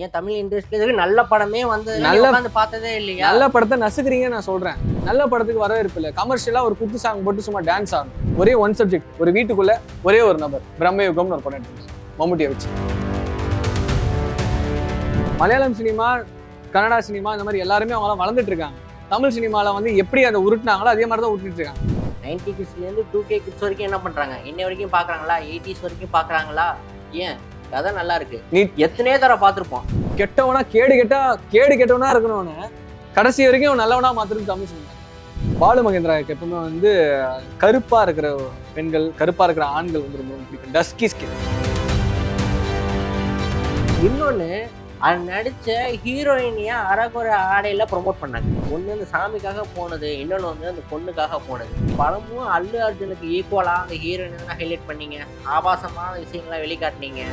ஏன் தமிழ் இண்டஸ்ட்ரியில நல்ல படமே வந்து உட்காந்து பார்த்ததே இல்லையா? நல்ல படத்தை நசுக்கிறீங்க நான் சொல்றேன். நல்ல படத்துக்கு வரவேற்பு இல்லை. கமர்ஷியலா ஒரு குத்து சாங் போட்டு சும்மா டான்ஸ் ஆகணும். ஒரே ஒன் சப்ஜெக்ட், ஒரு வீட்டுக்குள்ள ஒரே ஒரு நபர், பிரம்மயுகம்னு ஒரு படம் எடுத்துருக்காங்க மம்முட்டியை வச்சு. மலையாளம் சினிமா, கன்னடா சினிமா இந்த மாதிரி எல்லாருமே அவங்களாம் வளர்ந்துட்டு இருக்காங்க. தமிழ் சினிமாவில் வந்து எப்படி அதை உருட்டினாங்களோ அதே மாதிரி தான் உருட்டிட்டு இருக்காங்க. 90 கிட்ஸ்லேருந்து 2K கிட்ஸ் வரைக்கும் என்ன பண்றாங்க? இன்ன வரைக்கும் பார்க்குறாங்களா? 80s வரைக்கும் பார்க்குறாங்களா? ஏன் கதை நல்லா இருக்கு, நீ எத்தனையோ தடவை பார்த்துருப்போம். கெட்டவனா கேடு கெட்டவனா இருக்கணும்னு கடைசி வரைக்கும் அவன் நல்லவனா மாத்திரம் தமிழ் சினிமா. பாலு மகேந்திராவுக்கு எப்பவுமே வந்து கருப்பா இருக்கிற பெண்கள், கருப்பா இருக்கிற ஆண்கள் வந்து ரொம்ப பிடிக்கும். Dusky skin. இன்னொன்னு, அது நடிச்ச ஹீரோயினியா அரைகுறை ஆடையில ப்ரொமோட் பண்ணாங்க. ஒண்ணு அந்த சாமிக்காக போனது, இன்னொன்னு வந்து அந்த பொண்ணுக்காக போனது. படமும் அல்லு அர்ஜுனுக்கு ஈக்குவலா அந்த ஹீரோயினை தான் ஹைலைட் பண்ணீங்க, ஆபாசமான விஷயங்களை வெளிக்காட்டினீங்க.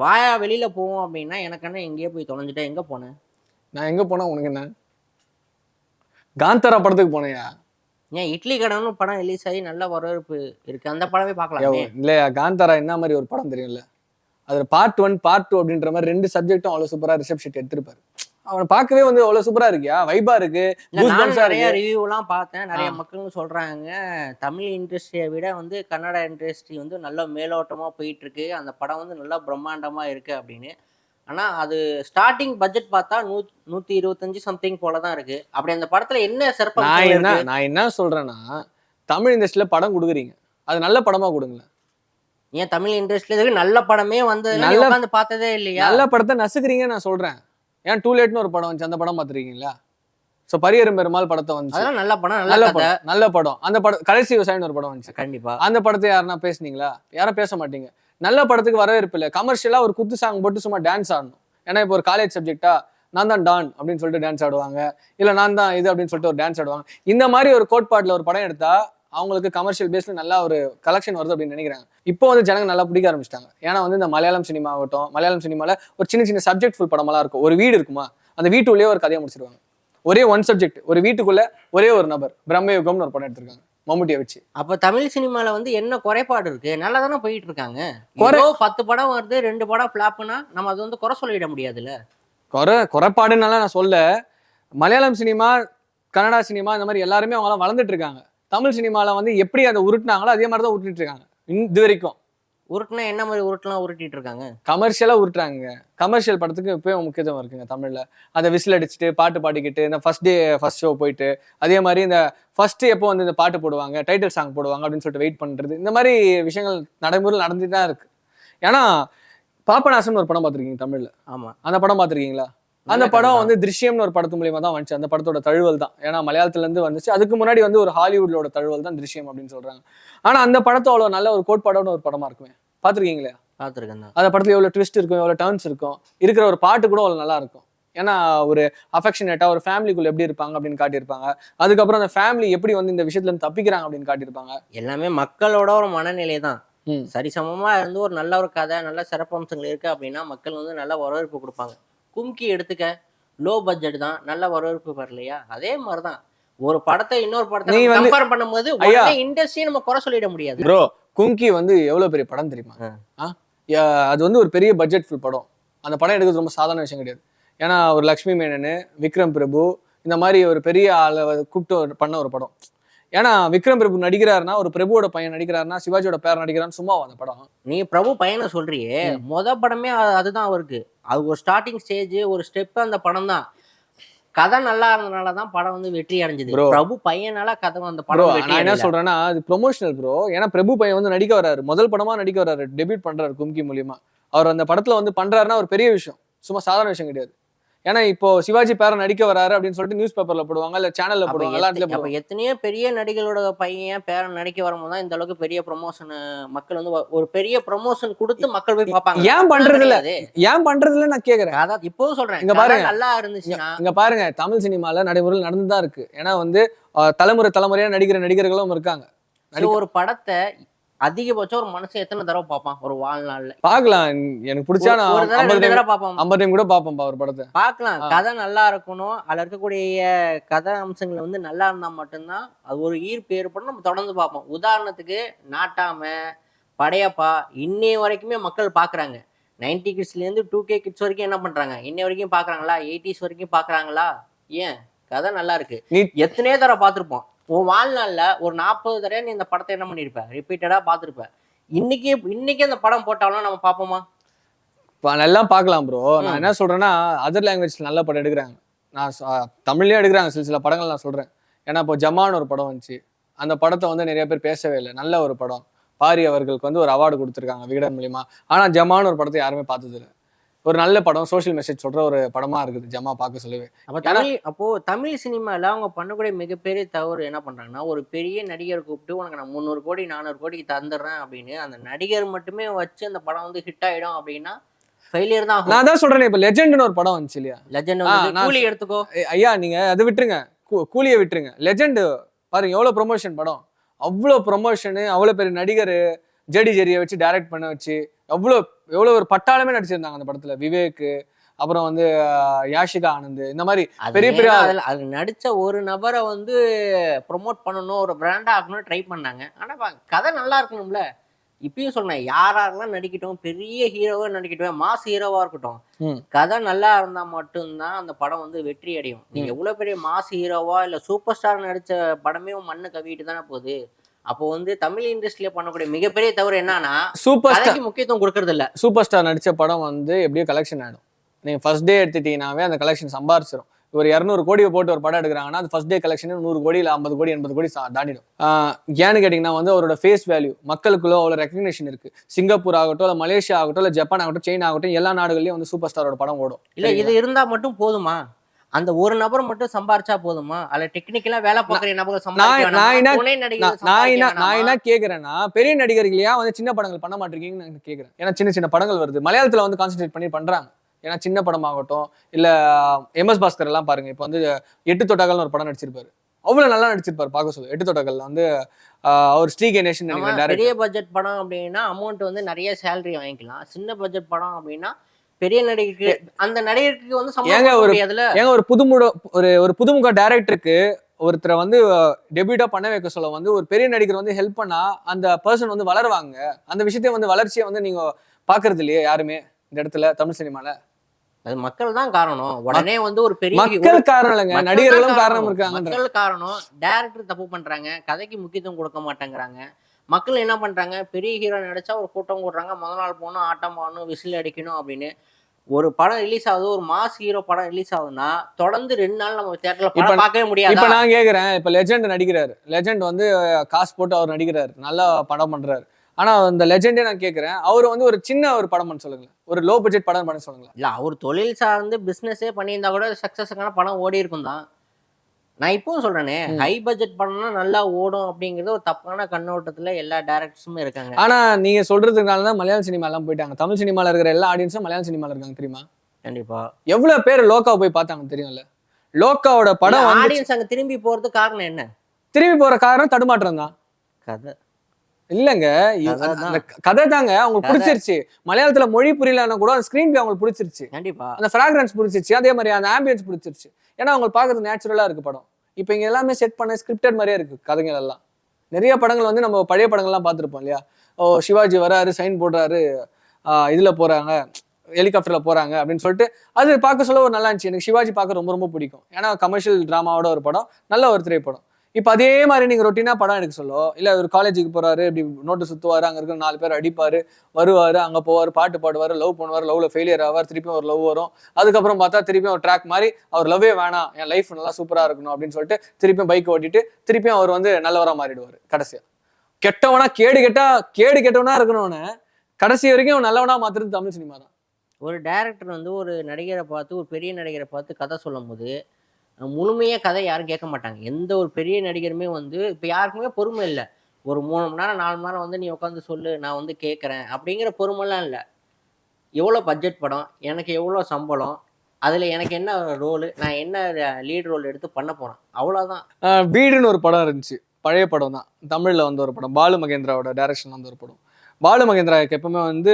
வாயா வெளியில போவோம் அப்படின்னா எனக்கு என்ன எங்கேயோ போய் தொலைஞ்சிட்டேன். எங்க போனேன்? நான் எங்க போனா உனக்கு என்ன? காந்தாரா படத்துக்கு போனேயா? ஏன் இட்லி கடன்னு படம் ரிலீஸ் ஆகி நல்ல வரவேற்பு இருக்கு, அந்த படமே பார்க்கலாம் இல்லையா? காந்தாரா என்ன மாதிரி ஒரு படம் தெரியும்ல? அதுல பார்ட் 1 பார்ட் 2 அப்படின்ற மாதிரி 2 சப்ஜெக்டும் அவ்வளவு சூப்பரா ரிஷப் ஷெட்டி எடுத்திருப்பாரு. அவனை பார்க்கவே வந்து அவ்வளவு சூப்பரா இருக்கியா, வைபா இருக்கு. நிறைய ரிவ்யூ எல்லாம் பார்த்தேன், நிறைய மக்களும் சொல்றாங்க தமிழ் இண்டஸ்ட்ரியை விட வந்து கன்னடா இண்டஸ்ட்ரி வந்து நல்ல மேலோட்டமா போயிட்டு இருக்கு, அந்த படம் வந்து நல்லா பிரம்மாண்டமா இருக்கு அப்படின்னு. ஆனா அது ஸ்டார்டிங் பட்ஜெட் பார்த்தா 125 சம்திங் போலதான் இருக்கு. அப்படி அந்த படத்துல என்ன சிறப்பு? நான் என்ன சொல்றேன்னா, தமிழ் இண்டஸ்ட்ரியில படம் கொடுக்குறீங்க, அது நல்ல படமா கொடுங்களேன். ஏன் தமிழ் இண்டஸ்ட்ரியில நல்ல படமே வந்து உட்காந்து பார்த்ததே இல்லையா? நல்ல படத்தை நசுக்கிறீங்க நான் சொல்றேன். ஏன் டூ லேட்னு ஒரு படம் வந்துச்சு, அந்த படம் பார்த்துருக்கீங்களா? ஸோ பரியரும் பெருமாள் படத்தை வந்து நல்ல படம், நல்ல படம். அந்த படம் கடைசி விவசாயின்னு ஒரு படம் வந்துச்சு. கண்டிப்பா அந்த படத்தை யாருன்னா பேசுனீங்களா? யாரும் பேச மாட்டீங்க. நல்ல படத்துக்கு வரவேற்பு இல்லை. கமர்ஷியலா ஒரு குத்து சாங் போட்டு சும்மா டான்ஸ் ஆடணும். ஏன்னா இப்போ ஒரு காலேஜ் சப்ஜெக்டா நான் தான் டான் அப்படின்னு சொல்லிட்டு டான்ஸ் ஆடுவாங்க, இல்ல நான் தான் இது அப்படின்னு சொல்லிட்டு ஒரு டான்ஸ் ஆடுவாங்க. இந்த மாதிரி ஒரு கோட்பாட்டில் ஒரு படம் எடுத்தா அவங்களுக்கு கமர்ஷியல் பேஸ்ல நல்லா ஒரு கலெக்ஷன் வருது அப்படின்னு நினைக்கிறாங்க. இப்போ வந்து ஜனங்க நல்லா பிடிக்க ஆரம்பிச்சிட்டாங்க. ஏன்னா வந்து இந்த மலையாளம் சினிமா ஆகட்டும், மலையாளம் சினிமால ஒரு சின்ன சின்ன சப்ஜெக்ட் ஃபுல் படமெல்லாம் இருக்கும். ஒரு வீடு இருக்குமா, அந்த வீட்டுக்குள்ளேயே ஒரு கதையை முடிச்சிருவாங்க. ஒரே ஒன் சப்ஜெக்ட், ஒரு வீட்டுக்குள்ள ஒரே ஒரு நபர், பிரம்மயுகம்னு ஒரு படம் எடுத்திருக்காங்க மம்முட்டியை வச்சு. அப்ப தமிழ் சினிமால வந்து என்ன குறைபாடு இருக்கு? நல்லா தானே போயிட்டு இருக்காங்க. 10 படம் வருது, 2 படம் பிளாப்னா நம்ம அது வந்து குறை சொல்லிட முடியாதுல்ல. குறைபாடுனால நான் சொல்ல, மலையாளம் சினிமா, கன்னடா சினிமா இந்த மாதிரி எல்லாருமே அவங்களாம் வளர்ந்துட்டு இருக்காங்க. தமிழ் சினிமாவில் வந்து எப்படி அதை உருட்டினாங்களோ அதே மாதிரி தான் உருட்டிட்டு இருக்காங்க இது வரைக்கும். உருட்டுனா என்ன மாதிரி உருட்டுலாம் உருட்டிட்டு இருக்காங்க? கமர்ஷியலா உருட்டுறாங்க. கமர்ஷியல் படத்துக்கு இப்போயும் முக்கியத்துவம் இருக்குங்க தமிழ்ல. அதை விசில் அடிச்சுட்டு பாட்டு பாடிக்கிட்டு இந்த ஃபர்ஸ்ட் ஷோ போயிட்டு, அதே மாதிரி இந்த ஃபர்ஸ்ட் எப்போ வந்து இந்த பாட்டு போடுவாங்க, டைட்டில் சாங் போடுவாங்க அப்படின்னு சொல்லிட்டு வெயிட் பண்றது, இந்த மாதிரி விஷயங்கள் நடைமுறையில் நடந்துட்டு தான் இருக்கு. ஏன்னா பாபநாசம்னு ஒரு படம் பார்த்துருக்கீங்க தமிழ்ல? ஆமா, அந்த படம் பார்த்துருக்கீங்களா? அந்த படம் வந்து திருஷ்யம்னு ஒரு படத்து மூலியமா தான் வந்துச்சு. அந்த படத்தோட தழுவல் தான். ஏன்னா மலையாளத்துல இருந்து வந்துச்சு. அதுக்கு முன்னாடி வந்து ஒரு ஹாலிவுட்லோட தழுவல் தான் திருஷ்யம் அப்படின்னு சொல்றாங்க. ஆனா அந்த படத்தை அவ்வளவு நல்ல ஒரு கோட்பாடோட ஒரு படமா இருக்குமே. பாத்துருக்கீங்களா? பாத்துருக்கேன். அந்த படத்துல எவ்வளவு ட்விஸ்ட் இருக்கும், எவ்வளவு டர்ன்ஸ் இருக்கும், இருக்கிற ஒரு பாட்டு கூட அவ்வளவு நல்லா இருக்கும். ஏன்னா ஒரு அஃபெக்ஷனேட்டா ஒரு ஃபேமிலிக்குள்ள எப்படி இருப்பாங்க அப்படின்னு காட்டியிருப்பாங்க. அதுக்கப்புறம் அந்த ஃபேமிலி எப்படி வந்து இந்த விஷயத்துல இருந்து தப்பிக்கிறாங்க அப்படின்னு காட்டியிருப்பாங்க. எல்லாமே மக்களோட ஒரு மனநிலை தான். சரிசமமா இருந்து ஒரு நல்ல ஒரு கதை, நல்ல சிறப்பம்சங்கள் இருக்கு அப்படின்னா மக்கள் வந்து நல்ல வரவேற்பு கொடுப்பாங்க. கும்கி எடுத்துக்க, லோ பட்ஜெட் தான், நல்ல வரவேற்பு வரலையா? அதே மாதிரிதான் ஒரு படத்தை இன்னொரு படத்தை கம்பேர் பண்ணும்போது இண்டஸ்ட்ரியை நம்ம குறை சொல்லிட முடியாது. ப்ரோ, கும்கி வந்து எவ்வளவு பெரிய படம் தெரியுமா? அது வந்து ஒரு பெரிய பட்ஜெட் ஃபுல் படம். அந்த படம் எடுக்கிறது ரொம்ப சாதாரண விஷயம் கிடையாது. ஏன்னா ஒரு லக்ஷ்மி மேனன், விக்ரம் பிரபு இந்த மாதிரி ஒரு பெரிய ஆளை கூப்பிட்டு பண்ண ஒரு படம். ஏன்னா விக்ரம் பிரபு நடிக்கிறாருன்னா, ஒரு பிரபுவோட பையன் நடிக்கிறாருன்னா, சிவாஜியோட பேர் நடிக்கிறான்னு சும்மா அந்த படம். நீ பிரபு பையனை சொல்றியே, படமே அதுதான் அவருக்கு. அது ஒரு ஸ்டார்டிங் ஸ்டேஜ், ஒரு ஸ்டெப் அந்த படம் தான். கதை நல்லா இருந்தனாலதான் படம் வந்து வெற்றி அடைஞ்சது. பிரபு பையனால கதை அந்த படம். நான் என்ன சொல்றேன்னா, அது ப்ரொமோஷனல் ப்ரோ. ஏன்னா பிரபு பையன் வந்து நடிக்க வர்றாரு, முதல் படமா நடிக்க வர்றாரு, டெபியூட் பண்றாரு கும்கி மூலியமா. அவர் அந்த படத்துல வந்து பண்றாருன்னா ஒரு பெரிய விஷயம், சும்மா சாதாரண விஷயம் கிடையாது. ஏன்னா இப்போ சிவாஜி பேர நடிக்க வராரு அப்படின்னு சொல்லிட்டு நியூஸ் பேப்பர்ல போடுவாங்க, இல்ல சேனல்ல போடுவாங்க. எத்தனையோ பெரிய நடிகளோட பையன் பேர நடிக்க வரும்போது தான் இந்த அளவுக்கு பெரிய ப்ரொமோஷன், மக்கள் வந்து ஒரு பெரிய ப்ரொமோஷன் கொடுத்து மக்கள் போய் பார்ப்பாங்க. ஏன் பண்றது இல்ல நான் கேக்குறேன். அதான் இப்போவும் சொல்றேன், இங்க பாருங்க, நல்லா இருந்துச்சுன்னா இங்க பாருங்க, தமிழ் சினிமால நடைமுறையில் நடந்துதான் இருக்கு. ஏன்னா வந்து தலைமுறையா நடிக்கிற நடிகர்களும் இருக்காங்க. ஒரு படத்தை அதிகபட்சம் ஒரு மனுஷன் எத்தனை தடவை பார்ப்பான் ஒரு வாழ்நாள்ல? பார்க்கலாம். எனக்கு பிடிச்சா ஒரு நான் ஒரு தடவை 50 2 டைம் தடவை பார்ப்போம். 50 டைம் கூட பார்ப்பேன்ப்பா ஒரு படத்த. பார்க்கலாம். ஆ. கதை நல்லா இருக்கணும். அதுல இருக்கக்கூடிய கதை அம்சங்கள் வந்து நல்லா இருந்தா மட்டும்தான் அது ஒரு ஈர்ப்பு ஏற்படும். நம்ம தொடர்ந்து பார்ப்போம். உதாரணத்துக்கு நாட்டாம, படையப்பா இன்னைய வரைக்குமே மக்கள் பார்க்குறாங்க. 90 கிட்ஸ்லேருந்து 2K கிட்ஸ் வரைக்கும் என்ன பண்றாங்க? இன்னைய வரைக்கும் பார்க்குறாங்களா? 80s வரைக்கும் பார்க்குறாங்களா? ஏன்? கதை நல்லா இருக்கு. நீ எத்தனையோ தடவை பார்த்துருப்போம். உன் வாழ்நாள்ல ஒரு 40 தடவை நீ இந்த படத்தை என்ன பண்ணியிருப்ப? ரிப்பீட்டடா பார்த்துருப்ப. இன்னைக்கு அந்த படம் போட்டாலும் நம்ம பார்ப்போமா? நல்லா பார்க்கலாம் ப்ரோ. நான் ம். என்ன சொல்றேன்னா, அதர் லாங்குவேஜ்ல நல்ல படம் எடுக்குறாங்க. நான் தமிழ்லயே எடுக்குறாங்க சில படங்கள் நான் சொல்றேன். ஏன்னா இப்போ ஜமான்னு ஒரு படம் வந்துச்சு. அந்த படத்தை வந்து நிறைய பேர் பேசவே இல்ல. நல்ல ஒரு படம். பாரி அவர்களுக்கு வந்து ஒரு அவார்டு கொடுத்துருக்காங்க விகடன் மூலியமா. ஆனா ஜமான்னு ஒரு படத்தை யாருமே பார்த்தது இல்ல. ஒரு நல்ல படம், சோஷியல் மெசேஜ் சொல்ற ஒரு படமா இருக்குது ஜமா பார்க்க சொல்லவே. ஏன்னா தமிழ் சினிமால அவங்க பண்ணக்கூடிய மிகப்பெரிய தவறு என்ன பண்றாங்கன்னா, ஒரு பெரிய நடிகர் கூப்பிட்டு உனக்கு நான் 300 கோடி 400 கோடிக்கு தந்துடுறேன் அப்படின்னு அந்த நடிகர் மட்டுமே வச்சு அந்த படம் வந்து ஹிட் ஆயிடும் அப்படின்னா ஃபெயிலியர் தான் ஆகும். நான் தான் சொல்றேனே, இப்ப லெஜெண்ட்னு ஒரு படம் வந்துச்சு இல்லையா? லெஜெண்ட் ஆ, வந்து நான் கூலி எடுத்துக்கோ. ஐயா நீங்க அதை விட்டுருங்க. கூலியை விட்டுருங்க. லெஜெண்ட் பாருங்க எவ்வளவு ப்ரொமோஷன் படம். அவ்வளோ ப்ரொமோஷனு, அவ்வளோ பெரிய நடிகர் ஜேடி ஜெரியை வச்சு டைரக்ட் பண்ண வச்சு எவ்வளோ ஒரு பட்டாளமே நடிச்சிருந்தாங்க அந்த படத்துல. விவேக், அப்புறம் வந்து யாஷிகா ஆனந்த், இந்த மாதிரி அது பெரிய பெரிய ஏன்னா அது நடிச்ச ஒரு நபரை வந்து ப்ரொமோட் பண்ணணும், ஒரு பிராண்டா ஆக்கணும்னு ட்ரை பண்ணாங்க. ஆனா கதை நல்லா இருக்கணும்ல. இப்பயும் சொன்னேன், யாரெல்லாம் நடிக்கட்டும், பெரிய ஹீரோவா நடிக்கட்டும், மாஸ் ஹீரோவா இருக்கட்டும், ம். கதை நல்லா இருந்தா மட்டும்தான் அந்த படம் வந்து வெற்றி அடையும். நீங்க எவ்வளவு பெரிய மாஸ் ஹீரோவா இல்ல சூப்பர் ஸ்டார் நடிச்ச படமே மண்ணு கவிட்டு தானே போகுது. அப்போ வந்து தமிழ் இண்டஸ்ட்ரியில பண்ணக்கூடிய மிகப்பெரிய தவறு என்னன்னா, சூப்பர் ஸ்டார் கதைக்கு முக்கியத்துவம் கொடுக்கறது இல்ல. சூப்பர் ஸ்டார் நடிச்ச படம் வந்து எப்படியோ கலெக்ஷன் ஆயிடும். நீங்க ஃபர்ஸ்ட் டே எடுத்துட்டீங்கன்னாவே அந்த கலெக்ஷன் சம்பாரிச்சிடும். ஒரு 200 கோடியை போட்டு ஒரு படம் எடுக்கிறாங்கன்னா அது ஃபர்ஸ்ட் டே கலெக்ஷன் 100 கோடி இல்லை 50 கோடி 80 கோடி தாண்டிடும். ஏன்னு கேட்டிங்கன்னா வந்து அவரோட ஃபேஸ் வேல்யூ மக்களுக்குள்ள அவ்வளோ ரெகக்னிஷன் இருக்கு. சிங்கப்பூர் ஆகட்டும், இல்லை மலேசியா ஆகட்டும், இல்லை ஜப்பான் ஆகட்டும், சைனா ஆகட்டும், எல்லா நாடுகள்லையும் வந்து சூப்பர் ஸ்டாரோட படம் ஓடும். இல்ல இது இருந்தா மட்டும் போதுமா? அந்த ஒரு நபர் மட்டும் சம்பாரிச்சா போதுமா? அதுல டெக்னிக்கலா வேலை பார்க்குற நபர்கள் சம்பாதிக்க வேணாமா? துணை நடிகர்கள் சம்பாதிக்க நான் வேணாமா? என்ன கேக்குறேன்னா, பெரிய நடிகர்களையா வந்து சின்ன படங்கள் பண்ண மாட்டீங்கன்னு நான் கேக்குறேன். ஏன்னா சின்ன சின்ன படங்கள் வருது. மலையாளத்துல வந்து கான்சென்ட்ரேட் பண்ணி பண்றாங்க. ஏன்னா சின்ன படமாகட்டும், இல்ல எம்எஸ் பாஸ்கர் எல்லாம் பாருங்க. இப்போ வந்து 8 தொட்டாக்கள்னு ஒரு படம் நடிச்சிருப்பாரு. அவ்வளவு நல்லா நடிச்சிருப்பாரு பார்க்க சொல்ல. 8 தொட்டாக்கள்ல வந்து அவர் ஸ்ரீ கணேஷன் ஆமா, நினைக்கிறேன் பெரிய டைரக்டர். பட்ஜெட் படம் அப்படின்னா அமௌண்ட் வந்து நிறைய சேலரி வாங்கிக்கலாம். சின்ன பட்ஜெட் படம் அப்படின்னா பெரிய நடிகருக்கு அந்த நடிகருக்கு வந்து சம்பளம் ஏங்க கொடுக்க ஒரு முடியாதுல. ஏங்க ஒரு புதுமுக டைரக்டருக்கு ஒருத்தரை வந்து டெபியூட்டா பண்ண வைக்க சொல்ல வந்து ஒரு பெரிய நடிகர் வந்து ஹெல்ப் பண்ணா அந்த பர்சன் வந்து வளருவாங்க. அந்த விஷயத்தையும் வந்து வளர்ச்சியை வந்து நீங்க பாக்குறது இல்லையே யாருமே இந்த இடத்துல தமிழ் சினிமால. அது மக்கள் தான் காரணம். உடனே வந்து ஒரு பெரிய மக்கள் காரணம் இல்லைங்க, மக்கள் தான் நடிகர்களும் காரணம் காரணம். இருக்காங்க. மக்கள் காரணம். டைரக்டர் தப்பு பண்றாங்க. கதைக்கு முக்கியத்துவம் கொடுக்க மாட்டேங்கிறாங்க. மக்கள் என்ன பண்றாங்க? பெரிய ஹீரோ நடிச்சா ஒரு கூட்டம் கூடுறாங்க. முதல் நாள் போகணும், ஆட்டம் ஆடணும், விசில் அடிக்கணும் அப்படின்னு. ஒரு படம் ரிலீஸ் ஆகுது, ஒரு மாஸ் ஹீரோ படம் ரிலீஸ் ஆகுதுன்னா தொடர்ந்து 2 நாள் நம்ம தியேட்டர்ல படம் பார்க்கவே இப்ப முடியாதா? நான் கேக்குறேன், இப்ப லெஜெண்ட் நடிக்கிறாரு. லெஜெண்ட் வந்து காசு போட்டு அவர் நடிக்கிறாரு, நல்லா படம் பண்றாரு. ஆனா அந்த லெஜெண்டே நான் கேக்குறேன், அவர் வந்து ஒரு சின்ன ஒரு படம் பண்ண சொல்லுங்க, ஒரு லோ பட்ஜெட் படம் பண்ண சொல்லுங்க. இல்ல அவர் தொழில் சார்ந்து பிசினஸே பண்ணியிருந்தா கூட சக்சஸ்க்கான படம் ஓடி இருக்கும் தான். நான் இப்பவும் சொல்றேனே, ஹை பட்ஜெட் படம்னா நல்லா ஓடும் அப்படிங்கிறது ஒரு தப்பான கண்ணோட்டத்துல எல்லா டைரக்டர்ஸுமே இருக்காங்க. ஆனா நீங்க சொல்றதுனால தான் மலையாள சினிமா எல்லாம் போயிட்டாங்க. தமிழ் சினிமால இருக்கிற எல்லா ஆடியன்ஸும் மலையாள சினிமால இருக்காங்க தெரியுமா? கண்டிப்பா. எவ்வளவு பேர் லோக்காவை போய் பார்த்தாங்க தெரியும்ல? லோக்காவோட படம் வந்து ஆடியன்ஸ் அங்க திரும்பி போறதுக்கு காரணம் என்ன? திரும்பி போற காரணம் தடுமாற்றம் தான். கதை. இல்லங்க, அந்த கதை தாங்க அவங்களுக்கு பிடிச்சிருச்சு. மலையாளத்துல மொழி புரியலன்னா கூட அந்த ஸ்கிரீன் பிளே அவங்களுக்கு பிடிச்சிருச்சு. கண்டிப்பா. அந்த ஃப்ராக்ரன்ஸ் பிடிச்சிருச்சு. அதே மாதிரி அந்த ஆம்பியன்ஸ் பிடிச்சிருச்சு. ஏன்னா அவங்க பார்க்கறது நேச்சுரலா இருக்கு படம். இப்போ இங்க எல்லாமே செட் பண்ண ஸ்கிரிப்டட் மாதிரியே இருக்கு கதைகள் எல்லாம். நிறைய படங்கள் வந்து நம்ம பழைய படங்கள்லாம் பார்த்துருப்போம் இல்லையா? ஓ சிவாஜி வராரு, சைன் போடுறாரு, இதுல போறாங்க, ஹெலிகாப்டர்ல போறாங்க அப்படின்னு சொல்லிட்டு அது பார்க்க சொல்ல ஒரு நல்லா இருந்துச்சு. எனக்கு சிவாஜி பார்க்க ரொம்ப ரொம்ப பிடிக்கும். ஏன்னா கமர்ஷியல் டிராமாவோட ஒரு படம், நல்ல ஒரு திரைப்படம். இப்போ அதே மாதிரி நீங்க ரொட்டீனா படம் எடுக்க சொல்ல, இல்ல ஒரு காலேஜுக்கு போறாரு, இப்படி நோட்டு சுத்துவாரு, அங்க இருக்கிற 4 பேர் அடிப்பாரு, வருவாரு, அங்க போவாரு, பாட்டு பாடுவாரு, லவ் பண்ணுவாரு, லவ்ல ஃபெயிலியர் ஆவார், திருப்பியும் ஒரு லவ் வரும், அதுக்கப்புறம் பார்த்தா திருப்பியும் ஒரு ட்ராக் மாதிரி அவர் லவ்வே வேணாம், என் லைஃப் நல்லா சூப்பரா இருக்கணும் அப்படின்னு சொல்லிட்டு திருப்பியும் பைக் ஓட்டிட்டு திருப்பியும் அவர் வந்து நல்லவரா மாறிடுவாரு. கடைசியா கெட்டவனா கேடு கெட்டவனா இருக்கணும்னு கடைசி வரைக்கும் நல்லவனா மாத்துறது தமிழ் சினிமா தான். ஒரு டைரக்டர் வந்து ஒரு நடிகரை பார்த்து, ஒரு பெரிய நடிகரை பார்த்து கதை சொல்லும் போது முழுமையா கதை யாரும் கேட்க மாட்டாங்க. எந்த ஒரு பெரிய நடிகருமே வந்து இப்ப யாருக்குமே பொறுமை இல்ல. ஒரு 3 மணி நேரம் 4 மணி நேரம் வந்து நீ உட்காந்து சொல்லு, நான் வந்து கேட்கறேன் அப்படிங்கிற பொறுமைலாம் இல்ல. எவ்வளோ பட்ஜெட் படம், எனக்கு எவ்வளோ சம்பளம், அதுல எனக்கு என்ன ரோலு, நான் என்ன லீட் ரோல் எடுத்து பண்ண போறேன், அவ்வளோதான். வீடுன்னு ஒரு படம் இருந்துச்சு. பழைய படம் தான், தமிழ்ல வந்து ஒரு படம், பாலு மகேந்திராவோட டைரக்ஷன்ல வந்து ஒரு படம். பாலு மகேந்திராவுக்கு எப்பவுமே வந்து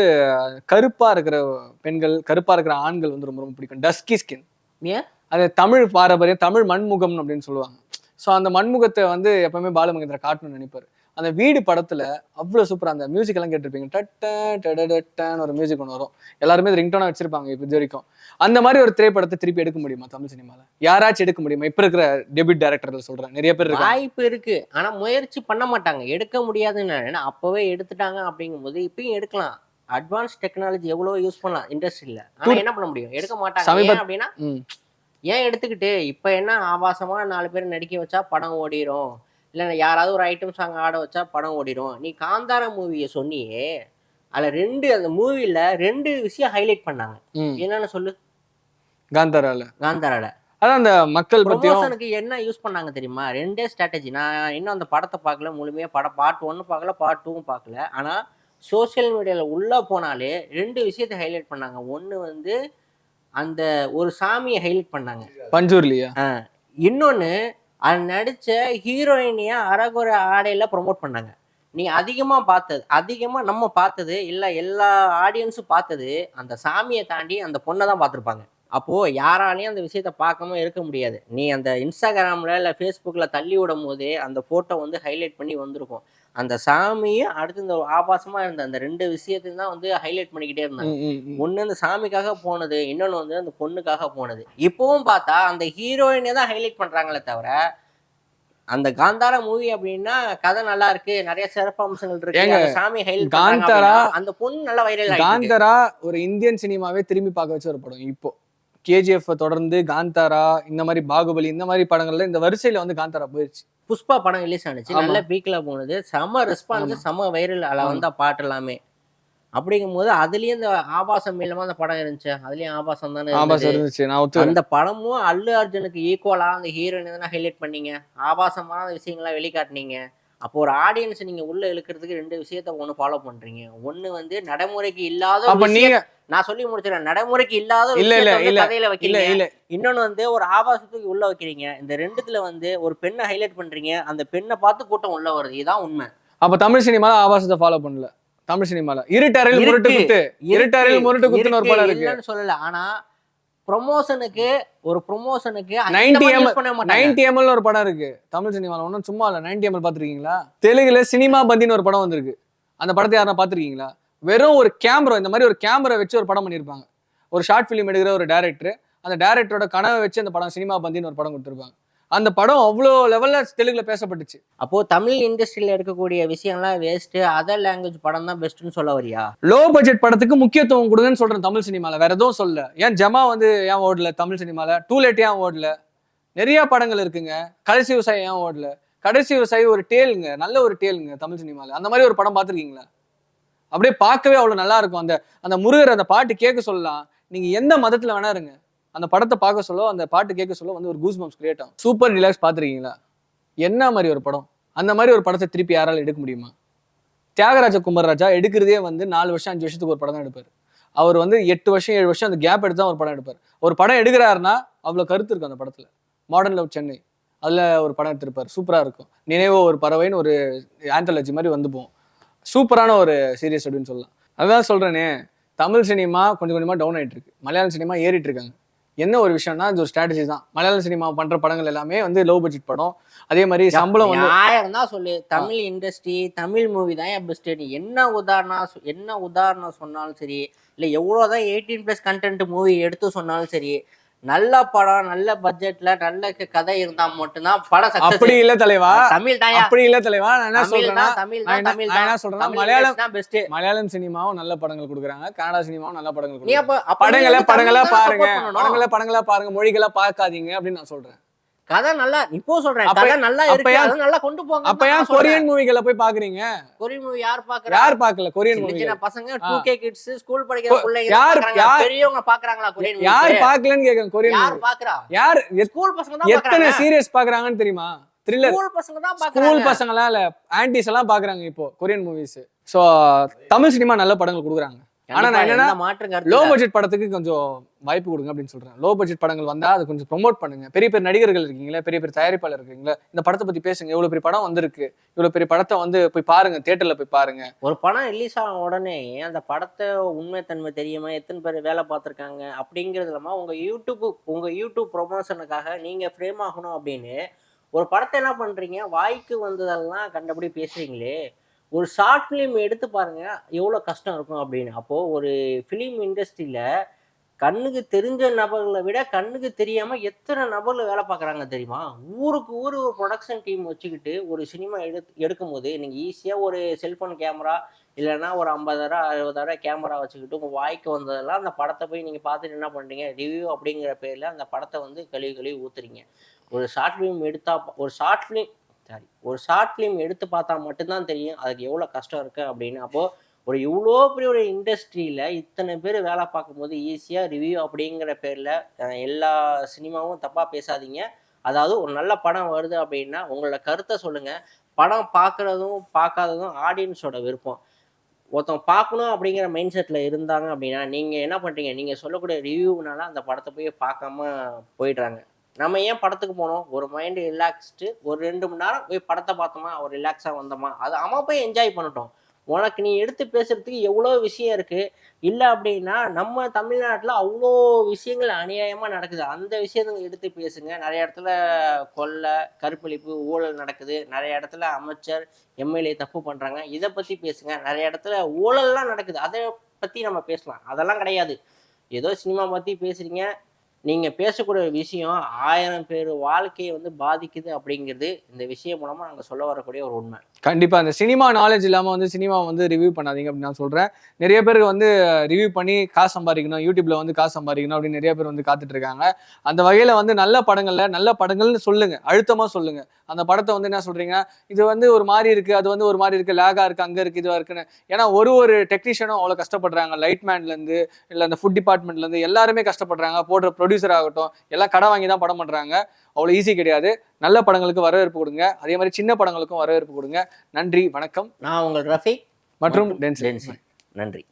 கருப்பா இருக்கிற பெண்கள், கருப்பா இருக்கிற ஆண்கள் வந்து ரொம்ப ரொம்ப பிடிக்கும். Dusky skin. ஏன்? அது தமிழ் பாரம்பரியம், தமிழ் மண்முகம் அப்படின்னு சொல்லுவாங்க. ஸோ அந்த மண்முகத்தை வந்து எப்பவுமே பாலு மகேந்திரா காட்டணும்னு நினைப்பாரு. அந்த வீடு படத்துல அவ்வளவு சூப்பரா அந்த மியூசிக் எல்லாம் கேட்டிருப்பீங்க. டட்டன்னு ஒரு மியூசிக் ஒன்று வரும். எல்லாருமே ரிங்டோனா வச்சிருப்பாங்க இப்போ இது வரைக்கும். அந்த மாதிரி ஒரு திரைப்படத்தை திருப்பி எடுக்க முடியுமா தமிழ் சினிமால? யாராச்சும் எடுக்க முடியுமா? இப்ப இருக்கிற டெபியூட் டைரக்டர்கள் சொல்றேன், நிறைய பேர் இருக்காங்க. வாய்ப்பு இருக்கு, ஆனா முயற்சி பண்ண மாட்டாங்க. எடுக்க முடியாதுன்னு ஏன்னா அப்பவே எடுத்துட்டாங்க அப்படிங்கும்போது இப்பயும் எடுக்கலாம். அட்வான்ஸ் டெக்னாலஜி எவ்வளவு யூஸ் பண்ணலாம் இண்டஸ்ட்ரியில. ஆனா என்ன பண்ண முடியும்? எடுக்க மாட்டாங்க. ஏன் அப்படின்னா ஏன் எடுத்துக்கிட்டு இப்ப என்ன ஆபாசமா 4 பேர் நடிக்க வச்சா படம் ஓடிரும், இல்ல யாராவது ஒரு ஐட்டம் சாங் ஆட வச்சா படம் ஓடிரும். நீ காந்தாரா மூவியை சொன்னியே, அதுல அந்த மூவில 2 விஷயம் ஹைலைட் பண்ணாங்க. என்னன்னு சொல்லு. காந்தாரால அதான் அந்த மக்கள் ப்ரொமோஷனுக்கு என்ன யூஸ் பண்ணாங்க தெரியுமா? 2 ஸ்ட்ராட்டஜி. நான் இன்னும் அந்த படத்தை பார்க்கல, முழுமையா பார்ட் 1 பார்க்கல, பார்ட் 2 பார்க்கல. ஆனா சோசியல் மீடியால உள்ள போனாலே 2 விஷயத்தை ஹைலைட் பண்ணாங்க. ஒன்னு வந்து அந்த ஒரு சாமியை ஹைலைட் பண்ணாங்க, பஞ்சூர்லியா. இன்னொன்னு அது நடிச்ச ஹீரோயினிய அரகுர ஆடையில ப்ரொமோட் பண்ணாங்க. நீ அதிகமா நம்ம பார்த்தது இல்ல, எல்லா ஆடியன்ஸும் பார்த்தது அந்த சாமியை தாண்டி அந்த பொண்ணை தான் பார்த்துருப்பாங்க. அப்போ யாராலையும் அந்த விஷயத்த பார்க்காம இருக்க முடியாது. நீ அந்த இன்ஸ்டாகிராம்ல இல்ல ஃபேஸ்புக்ல தள்ளி விடும் போதே அந்த போட்டோ வந்து ஹைலைட் பண்ணி வந்திருக்கும். அந்த சாமியை அடுத்து இந்த ஆபாசமா இருந்த அந்த 2 விஷயத்தையும் தான் வந்து ஹைலைட் பண்ணிக்கிட்டே இருந்தாங்க. ஒண்ணு அந்த சாமிக்காக போனது, இன்னொன்னு வந்து அந்த பொண்ணுக்காக போனது. இப்பவும் பார்த்தா அந்த ஹீரோயினை தான் ஹைலைட் பண்றாங்களே தவிர, அந்த காந்தாரா மூவி அப்படின்னா கதை நல்லா இருக்கு, நிறைய சிறப்பு அம்சங்கள் இருக்கு, அந்த சாமி ஹைலைட் பண்றாங்க, அந்த பொண்ணு நல்லா வைரல் ஆயிடுச்சு. காந்தாரா ஒரு இந்தியன் சினிமாவே திரும்பி பார்க்க வச்ச ஒரு படம். இப்போ கேஜிஎஃப் தொடர்ந்து காந்தாரா, இந்த மாதிரி பாகுபலி, இந்த மாதிரி படங்கள்ல இந்த வரிசையில வந்து காந்தாரா போயிடுச்சு. புஷ்பா படம் ரிலீஸ் ஆனிச்சு, நல்ல பீக்ல போனது, செம ரெஸ்பான்ஸ், செம வைரல். அதில் வந்த பாட்டு எல்லாமே. அப்படிங்கும்போது அதுலயும் இந்த ஆபாசம் இல்லாம அந்த படம் இருந்துச்சு, அதுலயும் ஆபாசம் தானே இருந்துச்சு. அந்த படமும் அல்லு அர்ஜுனுக்கு ஈக்குவலா அந்த ஹீரோயின் தானே ஹைலைட் பண்ணீங்க, ஆபாசமான விஷயங்களா வெளிக்காட்டினீங்க. அப்போ ஒரு ஆடியன்ஸ் நீங்க உள்ள இழுக்கிறதுக்கு 2 விஷயத்த ஒண்ணு ஃபாலோ பண்றீங்க. ஒண்ணு வந்து நடைமுறைக்கு இல்லாத, நான் சொல்லி முடிச்சிடறேன், நடைமுறைக்கு இல்லாத கதையில வைக்கிறீங்க. இன்னொன்னு வந்து ஒரு ஆபாசத்துக்கு உள்ள வைக்கிறீங்க. இந்த 2த்துல வந்து ஒரு பெண்ணை ஹைலைட் பண்றீங்க, அந்த பெண்ணை பார்த்து கூட்டம் உள்ள வருது. இதுதான் உண்மை. அப்ப தமிழ் சினிமால ஆபாசத்தை ஃபாலோ பண்ணல. தமிழ் சினிமால இருட்டறையில் முரட்டு குத்துன்னு ஒரு படம் இருக்கு சொல்லல. ஆனா ப்ரொமோஷனுக்கு 90 ml ஒரு படம் இருக்கு தமிழ் சினிமால. ஒன்னும் சும்மா இல்ல. 90 ml பாத்திருக்கீங்களா? தெலுங்குல சினிமா பந்தின்னு ஒரு படம் வந்திருக்கு. அந்த படத்தை யாரா பாத்திருக்கீங்களா? வெறும் ஒரு கேமரா, இந்த மாதிரி ஒரு கேமரா வச்சு ஒரு படம் பண்ணிருப்பாங்க. ஒரு ஷார்ட் பிலிம் எடுக்கிற ஒரு டைரக்டர், அந்த டைரக்டரோட கனவை வச்சு அந்த படம் சினிமா பந்தின்னு ஒரு படம் கொடுத்துருப்பாங்க. அந்த படம் அவ்வளோ லெவல்ல தெலுங்குல பேசப்பட்டுச்சு. அப்போ தமிழ் இண்டஸ்ட்ரியில இருக்கக்கூடிய விஷயம்லாம் வேஸ்ட், அதர் லாங்குவேஜ் படம் தான் பெஸ்ட்னு சொல்ல வரியா? லோ பட்ஜெட் படத்துக்கு முக்கியத்துவம் கொடுங்கன்னு சொல்றேன் தமிழ் சினிமால, வேற எதுவும் சொல்ல. ஏன் ஜமா வந்து ஏன் ஓடல தமிழ் சினிமால? டூலேட் ஏன் ஓடல? நிறைய படங்கள் இருக்குங்க. கடைசி விவசாயி ஏன் ஓடல? கடைசி விவசாயி ஒரு டேலுங்க, நல்ல ஒரு டேலுங்க தமிழ் சினிமால. அந்த மாதிரி ஒரு படம் பார்த்துருக்கீங்களா? அப்படியே பார்க்கவே அவ்வளவு நல்லா இருக்கும். அந்த முருகர் அந்த பாட்டு கேட்க சொல்லலாம். நீங்க எந்த மதத்துல வேணா இருங்க, அந்த படத்தை பார்க்க சொல்ல, அந்த பாட்டு கேட்க சொல்ல வந்து ஒரு கூஸ் பம்ப்ஸ் கிரியேட் ஆகும். சூப்பர் ரிலாக்ஸ் பார்த்துருக்கீங்களா? என்ன மாதிரி ஒரு படம்? அந்த மாதிரி ஒரு படத்தை திருப்பி யாரால எடுக்க முடியுமா? தியாகராஜ குமாரராஜா எடுக்கிறதே வந்து 4 வருஷம் 5 வருஷத்துக்கு ஒரு படம் தான் எடுப்பார். அவர் வந்து 8 வருஷம் 7 வருஷம் அந்த கேப் எடுத்து தான் ஒரு படம் எடுப்பார். ஒரு படம் எடுக்கிறாருன்னா அவ்வளோ கருத்து இருக்கும் அந்த படத்துல. மாடர்ன் லவ் சென்னை அதுல ஒரு படம் எடுத்திருப்பார், சூப்பரா இருக்கும். நினைவோ ஒரு பறவைன்னு ஒரு ஆந்தாலஜி மாதிரி வந்து போகும். சூப்பரான ஒரு சீரியஸ் அப்படின்னு சொல்லலாம். அதான் சொல்றேனே, தமிழ் சினிமா கொஞ்சம் கொஞ்சமா டவுன் ஆயிட்டு இருக்கு, மலையாள சினிமா ஏறிட்டு இருக்காங்க. என்ன ஒரு விஷயம்னா இது ஒரு ஸ்ட்ராட்டஜி தான். மலையாள சினிமா பண்ற படங்கள் எல்லாமே வந்து லோ பட்ஜெட் படம். அதே மாதிரி சம்பளம் வந்து 1000 தான் சொல்லு. தமிழ் இண்டஸ்ட்ரி, தமிழ் மூவி தான் பெஸ்ட். என்ன உதாரணம் சொன்னாலும் சரி, இல்ல எவ்வளவுதான் 18+ கண்டென்ட் மூவி எடுத்து சொன்னாலும் சரி, நல்ல படம், நல்ல பட்ஜெட்ல நல்ல கதை இருந்தா மட்டும்தான் படம் சக்சஸ். அப்படி இல்ல தலைவா, தமிழ் தான். அப்படி இல்ல தலைவா. நான் என்ன சொல்றேன்னா, மலையாளம் சினிமாவும் நல்ல படங்கள் கொடுக்குறாங்க, கன்னடா சினிமாவும் நல்ல படங்கள் கொடுக்குறாங்க. படங்களா பாருங்க, மொழிகளா பார்க்காதீங்க அப்படின்னு நான் சொல்றேன். கதை நல்லா, இப்போ சொல்றேன், கதை நல்லா இருக்கு, அத நல்லா கொண்டு போங்க. அப்ப ஏன் கொரியன் மூவிகளை போய் பாக்குறீங்க? கொரியன் மூவி யார் பாக்குறா? யார் பார்க்கல கொரியன் மூவி? சின்ன பசங்க 2K கிட்ஸ் ஸ்கூல் படிக்கிற பிள்ளைங்க பாக்குறாங்க, பெரியவங்க பாக்குறாங்களா கொரியன் மூவி? யார் பார்க்கலன்னு கேக்குறேன். கொரியன் யார் பாக்குறா? யார்? ஸ்கூல் பசங்க தான் பாக்குறாங்க. எத்தனை சீரியஸ் பாக்குறாங்கன்னு தெரியுமா? த்ரில்லர் ஸ்கூல் பசங்க தான் பாக்குறாங்க. ஸ்கூல் பசங்களா இல்ல ஆன்டிஸ் எல்லாம் பாக்குறாங்க இப்போ Korean movies. So Tamil cinema நல்ல படங்கள் கொடுக்குறாங்க. ஆனா நான் என்னன்னா மாற்று லோ கருத்து பட்ஜெட் படத்துக்கு கொஞ்சம் வாய்ப்பு கொடுங்க அப்படின்னு சொல்றேன். லோ பட்ஜெட் படங்கள் வந்தா அது கொஞ்சம் ப்ரொமோட் பண்ணுங்க. பெரிய பெரிய நடிகர்கள் இருக்கீங்களா, பெரிய பெரிய தயாரிப்பாளர் இருக்கீங்களா, இந்த படத்தை பத்தி பேசுங்க. இவ்வளவு பெரிய படம் வந்திருக்கு, இவ்வளவு பெரிய படத்தை வந்து போய் பாருங்க, தியேட்டர்ல போய் பாருங்க. ஒரு படம் ரிலீஸ் ஆன உடனே அந்த படத்தை உண்மைத்தன்மை தெரியுமா, எத்தனை பேர் வேலை பார்த்துருக்காங்க அப்படிங்கிறது இல்லாமல் உங்க யூடியூப் ப்ரொமோஷனுக்காக நீங்க ஃப்ரேம் ஆகணும் அப்படின்னு ஒரு படத்தை என்ன பண்றீங்க, வாய்க்கு வந்ததெல்லாம் கண்டபடி பேசுறீங்களே. ஒரு ஷார்ட் ஃபிலிம் எடுத்து பாருங்க எவ்வளோ கஷ்டம் இருக்கும் அப்படின்னு. அப்போ ஒரு ஃபிலிம் இண்டஸ்ட்ரியில கண்ணுக்கு தெரிஞ்ச நபர்களை விட கண்ணுக்கு தெரியாம எத்தனை நபர்கள் வேலை பார்க்குறாங்க தெரியுமா? ஊருக்கு ஊர் ஒரு ப்ரொடக்ஷன் டீம் வச்சுக்கிட்டு ஒரு சினிமா எடுக்கும்போது நீங்க ஈஸியா ஒரு செல்போன் கேமரா இல்லைன்னா ஒரு 50,000 60,000 கேமரா வச்சுக்கிட்டு உங்க வாய்க்கு வந்ததெல்லாம் அந்த படத்தை போய் நீங்க பார்த்துட்டு என்ன பண்றீங்க? ரிவ்யூ அப்படிங்கிற பேர்ல அந்த படத்தை வந்து கழுவி கழுவி ஊத்துறீங்க. ஒரு ஷார்ட் ஃபிலிம் எடுத்தா ஒரு ஷார்ட் ஃபிலிம் எடுத்து பார்த்தா மட்டும் தான் தெரியும் அதுக்கு எவ்வளோ கஷ்டம் இருக்கு அப்படின்னு. அப்போ இவ்வளோ பெரிய ஒரு இண்டஸ்ட்ரியில இத்தனை பேர் வேலை பார்க்கும்போது ஈஸியா ரிவ்யூ அப்படிங்கிற பேர்ல எல்லா சினிமாவும் தப்பா பேசாதீங்க. அதாவது ஒரு நல்ல படம் வருது அப்படின்னா உங்களோட கருத்தை சொல்லுங்க. படம் பார்க்குறதும் பார்க்காததும் ஆடியன்ஸோட விருப்பம். ஒருத்தவங்க பார்க்கணும் அப்படிங்கிற மைண்ட் செட்ல இருந்தாங்க அப்படின்னா நீங்க என்ன பண்றீங்க, நீங்க சொல்லக்கூடிய ரிவ்யூனால அந்த படத்தை போய் பார்க்காம போயிடுறாங்க. நம்ம ஏன் படத்துக்கு போனோம்? ஒரு மைண்ட் ரிலாக்ஸ்டு ஒரு 2 மணி நேரம் போய் படத்தை பார்த்தோமா, ஒரு ரிலாக்ஸா வந்தோமா, அது அவன் போய் என்ஜாய் பண்ணட்டும். உனக்கு நீ எடுத்து பேசுறதுக்கு எவ்வளோ விஷயம் இருக்கு. இல்ல அப்படின்னா நம்ம தமிழ்நாட்டுல அவ்வளோ விஷயங்கள் அநியாயமா நடக்குது. அந்த விஷயத்த எடுத்து பேசுங்க. நெறைய இடத்துல கொள்ளை, கற்பழிப்பு, ஊழல் நடக்குது. நெறைய இடத்துல அமைச்சர், எம்எல்ஏ தப்பு பண்றாங்க. இத பத்தி பேசுங்க. நெறைய இடத்துல ஊழல்லாம் நடக்குது. அத பத்தி நம்ம பேசலாம். அதெல்லாம் கிடையாது. ஏதோ சினிமா பத்தி பேசுறீங்க. நீங்க பேசக்கூடிய விஷயம் 1000 பேர் வாழ்க்கையை வந்து பாதிக்குது அப்படிங்கிறது இந்த விஷயம் மூலமா நாங்க சொல்ல வரக்கூடிய ஒரு உண்மை. கண்டிப்பா அந்த சினிமா நாலேஜ் இல்லாம வந்து சினிமா வந்து ரிவ்யூ பண்ணாதீங்க அப்படின்னு நான் சொல்றேன். நிறைய பேருக்கு வந்து ரிவ்யூ பண்ணி காசு சம்பாதிக்கணும், யூடியூப்ல வந்து காசு சம்பாதிக்கணும் அப்படின்னு நிறைய பேர் வந்து காத்துட்டு இருக்காங்க. அந்த வகையில வந்து நல்ல படங்கள்னு சொல்லுங்க, அழுத்தமா சொல்லுங்க. அந்த படத்தை வந்து என்ன சொல்றீங்க, இது வந்து ஒரு மாதிரி இருக்கு, அது வந்து ஒரு மாதிரி இருக்கு, லேகா இருக்கு, அங்க இருக்கு, இதுவா இருக்குன்னு. ஏன்னா ஒரு டெக்னீஷியனும் அவ்வளவு கஷ்டப்படுறாங்க. லைட்மேன்ல இருந்து இல்ல அந்த ஃபுட் டிபார்ட்மெண்ட்ல இருந்து எல்லாருமே கஷ்டப்படுறாங்க. போடுற ப்ரொடியூசர் ஆகட்டும் எல்லாம் கடை வாங்கி தான் படம் பண்றாங்க. அவ்வளோ ஈஸி கிடையாது. நல்ல படங்களுக்கு வரவேற்பு கொடுங்க, அதே மாதிரி சின்ன படங்களுக்கும் வரவேற்பு கொடுங்க. நன்றி, வணக்கம். நான் உங்கள் ரஃபீக் மற்றும் டென்சி. நன்றி.